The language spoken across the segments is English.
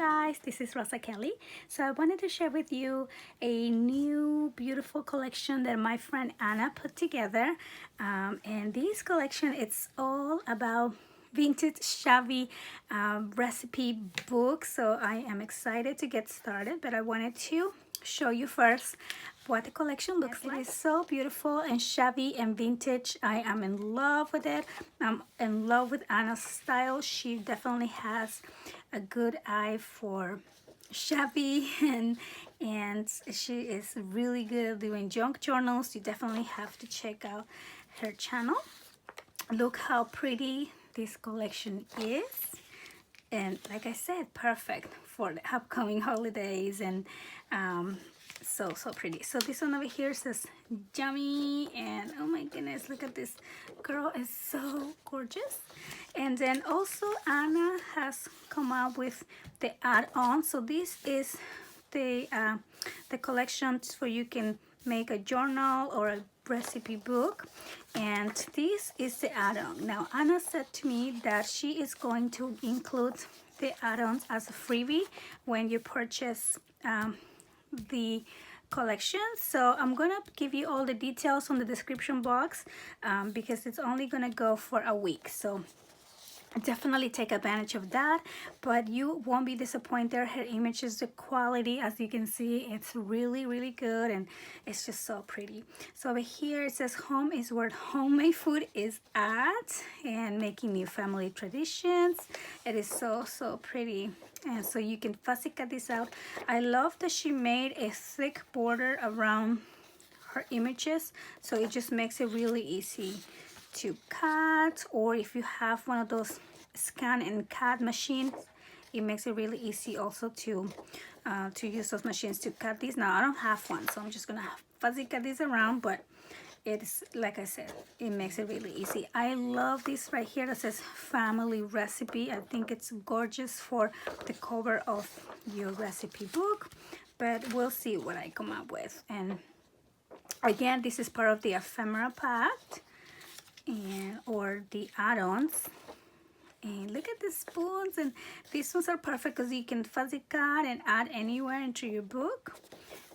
guys, this is Rosa Kelly. So I wanted to share with you a new beautiful collection that my friend Anna put together. And this collection, it's all about vintage shabby recipe books. So I am excited to get started, but I wanted to show you first what the collection looks like. It is so beautiful and shabby and vintage. I am in love with it. I'm in love with Anna's style. She definitely has a good eye for shabby and she is really good at doing junk journals. You definitely have to check out her channel. Look how pretty this collection is. And like I said, perfect for the upcoming holidays and so pretty. So this one over here says yummy, and oh my goodness, look at this girl, is so gorgeous. And then also Anna has come out with the add-on. So this is the collections where you can make a journal or a recipe book, and this is the add-on. Now Anna said to me that she is going to include the add-ons as a freebie when you purchase the collection. So I'm gonna give you all the details on the description box because it's only gonna go for a week, so definitely take advantage of that, but you won't be disappointed. Her images, the quality, as you can see, it's really good, and it's just so pretty. So over here it says home is where homemade food is at, and making new family traditions. It is so pretty, and so you can fussy cut this out. I love that she made a thick border around her images, so it just makes it really easy to cut, or if you have one of those scan and cut machines, it makes it really easy also to use those machines to cut these. Now I don't have one, so I'm just gonna fuzzy cut this around, but it's like I said, it makes it really easy. I love this right here that says family recipe. I think it's gorgeous for the cover of your recipe book, but we'll see what I come up with. And again, this is part of the ephemera pack and or the add-ons. And look at the spoons, and these ones are perfect because you can fuzzy cut and add anywhere into your book.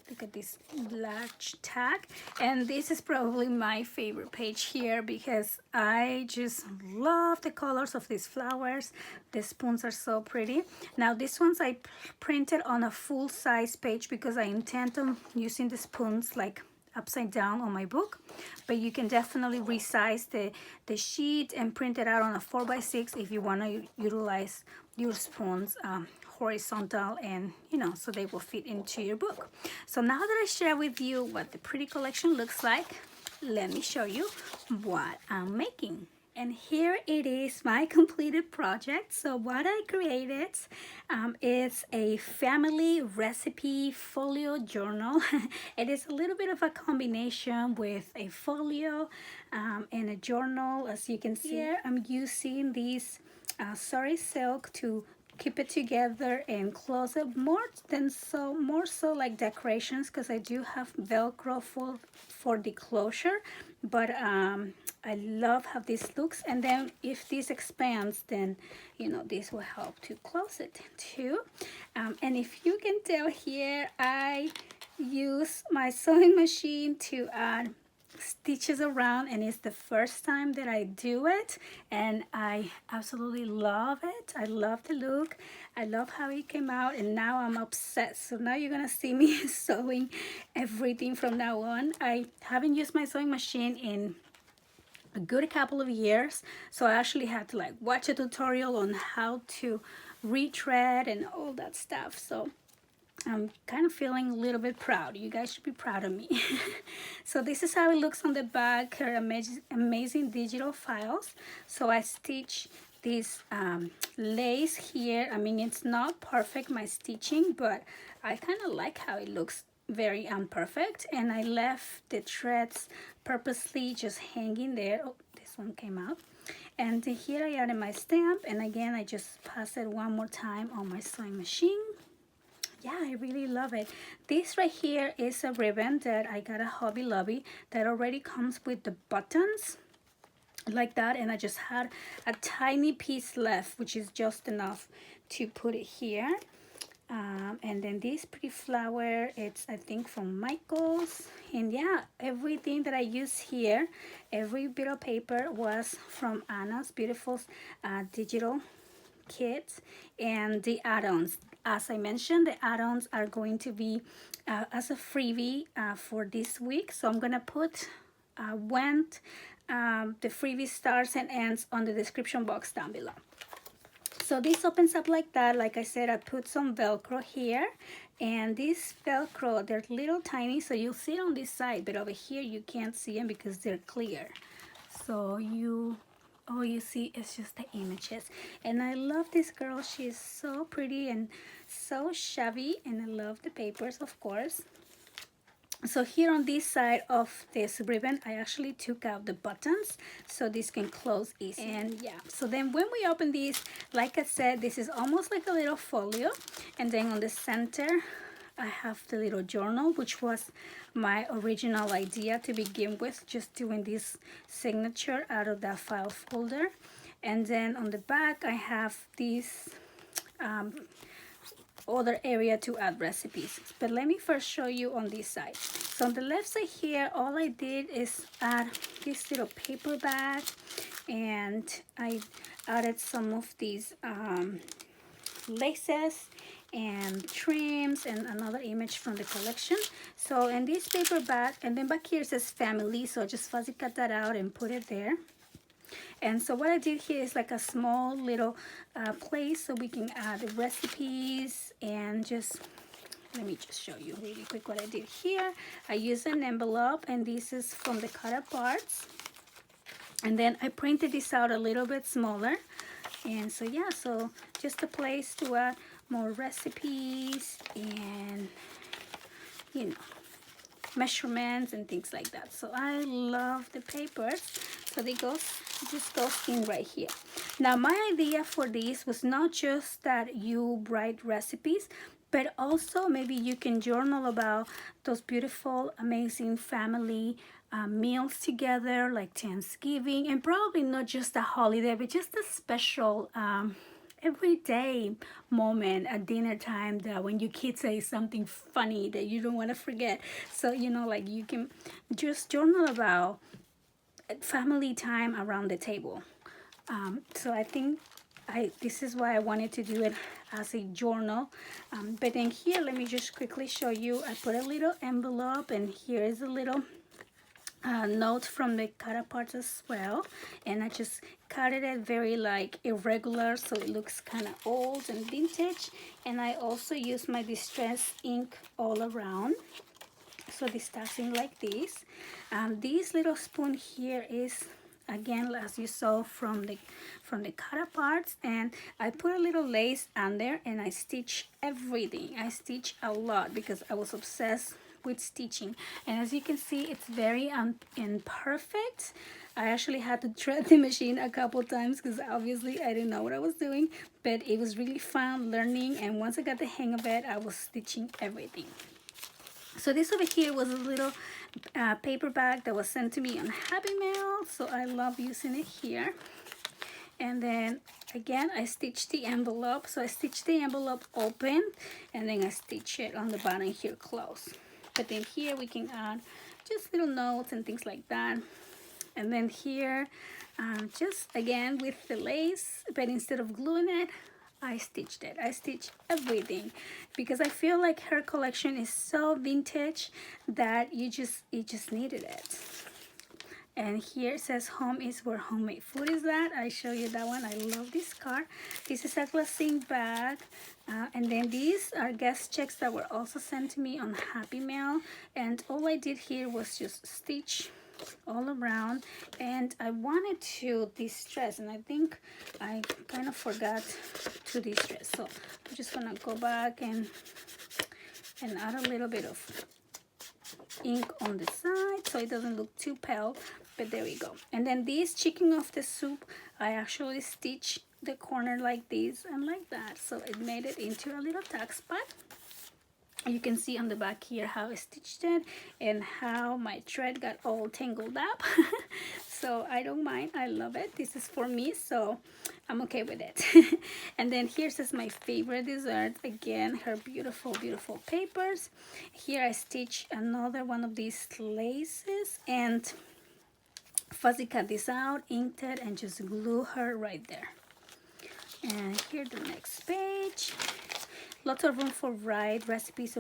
Look at this large tag, and this is probably my favorite page here because I just love the colors of these flowers. The spoons are so pretty. Now these ones I printed on a full-size page because I intend on using the spoons like upside down on my book, but you can definitely resize the sheet and print it out on a 4x6 if you want to utilize your spoons horizontal, and you know, so they will fit into your book. So now that I share with you what the pretty collection looks like, let me show you what I'm making. And here it is, my completed project. So what I created is a family recipe folio journal. It is a little bit of a combination with a folio and a journal. As you can see here, I'm using these sari silk to keep it together and close it more so like decorations, because I do have Velcro for the closure, but I love how this looks. And then if this expands, then you know, this will help to close it too. And if you can tell here, I use my sewing machine to add stitches around, and it's the first time that I do it, and I absolutely love it. I love the look. I love how it came out, and now I'm obsessed. So now you're gonna see me sewing everything from now on. I haven't used my sewing machine in a good couple of years, so I actually had to like watch a tutorial on how to retread and all that stuff. So I'm kind of feeling a little bit proud. You guys should be proud of me. So this is how it looks on the back. Her amazing digital files. So I stitch this lace here. I mean, it's not perfect, my stitching, but I kind of like how it looks, very imperfect. And I left the threads purposely just hanging there. Oh, this one came out. And here I added my stamp, and again I just pass it one more time on my sewing machine. Yeah, I really love it. This right here is a ribbon that I got at Hobby Lobby that already comes with the buttons like that, and I just had a tiny piece left, which is just enough to put it here. And then this pretty flower, it's I think from Michael's. And yeah, everything that I use here, every bit of paper was from Anna's beautiful digital kits. And the add-ons, as I mentioned, the add-ons are going to be as a freebie for this week. So I'm gonna put when the freebie starts and ends on the description box down below. So this opens up like that. Like I said, I put some Velcro here, and this Velcro, they're little tiny, so you'll see it on this side, but over here you can't see them because they're clear. So all you see is just the images. And I love this girl. She is so pretty and so shabby, and I love the papers, of course. So here on this side of this ribbon, I actually took out the buttons so this can close easy. And yeah, so then when we open these, like I said, this is almost like a little folio. And then on the center, I have the little journal, which was my original idea to begin with, just doing this signature out of that file folder. And then on the back, I have these other area to add recipes. But let me first show you on this side. So on the left side here, all I did is add this little paper bag, and I added some of these laces and trims and another image from the collection. So in this paper bag, and then back here it says family, so I just fuzzy cut that out and put it there. And so what I did here is like a small little place so we can add the recipes. And just let me just show you really quick what I did here. I used an envelope, and this is from the cut up parts, and then I printed this out a little bit smaller. And so yeah, so just a place to add more recipes and, you know, measurements and things like that. So I love the papers. So they just goes in right here. Now my idea for this was not just that you write recipes, but also maybe you can journal about those beautiful, amazing family meals together, like Thanksgiving, and probably not just a holiday, but just a special everyday moment at dinner time, that when your kids say something funny that you don't want to forget. So, you know, like you can just journal about family time around the table. So I think this is why I wanted to do it as a journal. But then here, let me just quickly show you. I put a little envelope, and here is a little note from the cut apart as well, and I just cut it very like irregular so it looks kind of old and vintage. And I also use my distress ink all around, so this starts in like this. This little spoon here is, again, as you saw from the cut apart, and I put a little lace under, and I stitch everything. I stitch a lot because I was obsessed with stitching. And as you can see, it's very imperfect. I actually had to thread the machine a couple times because obviously I didn't know what I was doing, but it was really fun learning, and once I got the hang of it, I was stitching everything. So this over here was a little paper bag that was sent to me on Happy Mail, so I love using it here. And then again, I stitched the envelope. So I stitched the envelope open, and then I stitch it on the bottom here close. But then here we can add just little notes and things like that. And then here, just again with the lace, but instead of gluing it, I stitched it. I stitched everything because I feel like her collection is so vintage that you just needed it. And here it says home is where homemade food is at. I show you that one. I love this card. This is a glassine bag. And then these are guest checks that were also sent to me on Happy Mail. And all I did here was just stitch all around. And I wanted to distress, and I think I kind of forgot to distress. So I'm just gonna go back and add a little bit of ink on the side so it doesn't look too pale. But there we go. And then this chicken of the soup, I actually stitched the corner like this and like that, so it made it into a little tuck spot. You can see on the back here how I stitched it and how my thread got all tangled up. So I don't mind, I love it. This is for me, so I'm okay with it. And then here's just my favorite dessert. Again, her beautiful, beautiful papers. Here I stitch another one of these laces and fuzzy cut this out, inked it, and just glue her right there. And here the next page. Lots of room for write recipes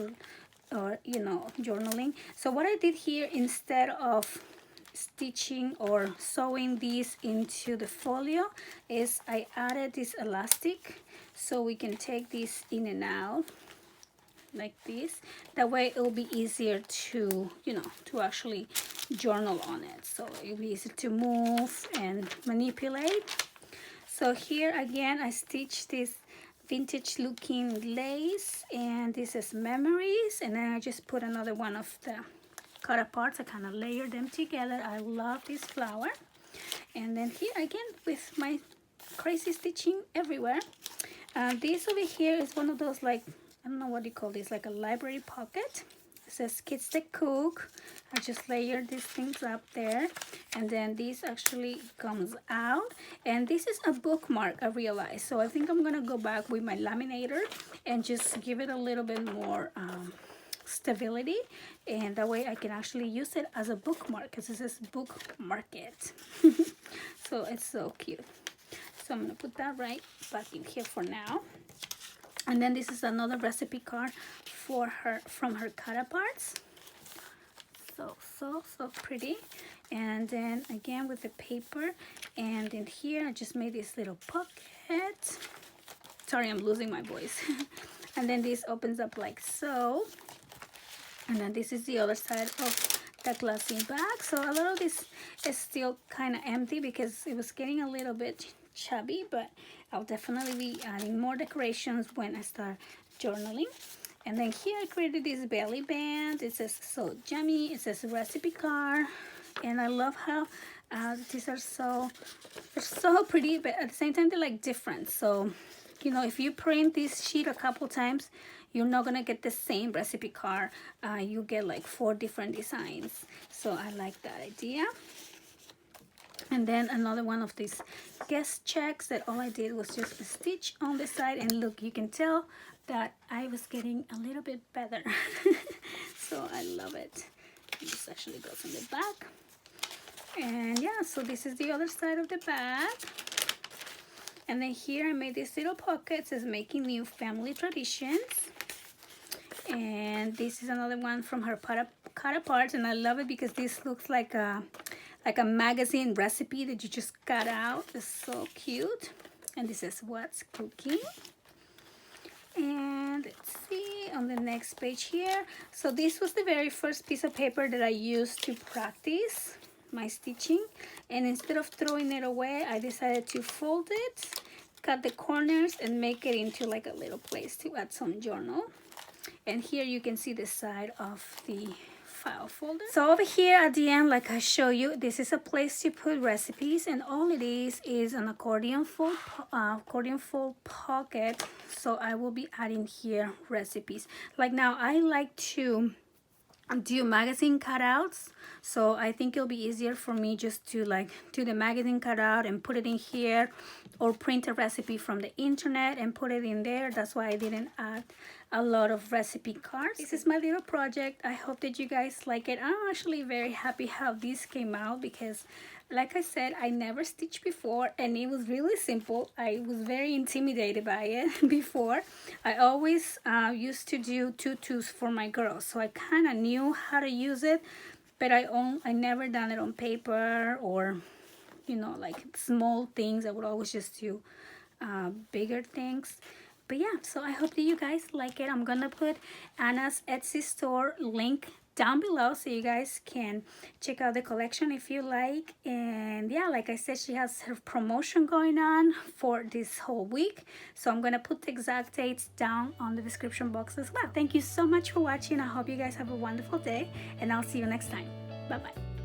or you know, journaling. So what I did here, instead of stitching or sewing these into the folio, is I added this elastic so we can take this in and out like this. That way it'll be easier to, you know, to actually journal on it. So it'll be easy to move and manipulate. So here again I stitched this vintage looking lace, and this is memories, and then I just put another one of the cut aparts. I kind of layered them together. I love this flower. And then here again with my crazy stitching everywhere. This over here is one of those, like, I don't know what you call this, like a library pocket. It says Kids That Cook. I just layered these things up there, and then this actually comes out, and this is a bookmark, I realized. So I think I'm gonna go back with my laminator and just give it a little bit more stability, and that way I can actually use it as a bookmark, because this is bookmark it. So it's so cute. So I'm gonna put that right back in here for now. And then this is another recipe card for her, from her cut aparts. So pretty. And then again with the paper, and in here I just made this little pocket. Sorry, I'm losing my voice. And then this opens up like so, and then this is the other side of the glassine bag. So a lot of this is still kind of empty because it was getting a little bit chubby, but I'll definitely be adding more decorations when I start journaling. And then here I created this belly band. It says so yummy. It says recipe card, and I love how these are they're so pretty, but at the same time they're like different. So, you know, if you print this sheet a couple times, you're not gonna get the same recipe card. You get like 4 different designs. So I like that idea. And then another one of these guest checks that all I did was just a stitch on the side, and look, you can tell that I was getting a little bit better. So I love it. This actually goes on the back. And yeah, so this is the other side of the bag. And then here I made this little pocket. It says making new family traditions. And this is another one from her cut apart, and I love it because this looks like a magazine recipe that you just cut out. It's so cute. And this is what's cooking. And let's see on the next page here. So this was the very first piece of paper that I used to practice my stitching, and instead of throwing it away, I decided to fold it, cut the corners, and make it into like a little place to add some journal. And here you can see the side of the file folder. So over here at the end, like I show you, this is a place to put recipes, and all it is an accordion fold pocket. So I will be adding here recipes. Like now I like to do magazine cutouts, so I think it'll be easier for me just to like do the magazine cutout and put it in here, or print a recipe from the internet and put it in there. That's why I didn't add a lot of recipe cards. This is my little project. I hope that you guys like it. I'm actually very happy how this came out, because like I said, I never stitched before, and it was really simple. I was very intimidated by it before. I always used to do tutus for my girls, so I kind of knew how to use it, but I never done it on paper, or you know, like small things. I would always just do bigger things. But yeah, so I hope that you guys like it. I'm gonna put Anna's Etsy store link down below so you guys can check out the collection if you like. And yeah, like I said, she has her promotion going on for this whole week, so I'm gonna put the exact dates down on the description box as well. Thank you so much for watching. I hope you guys have a wonderful day, and I'll see you next time. Bye bye.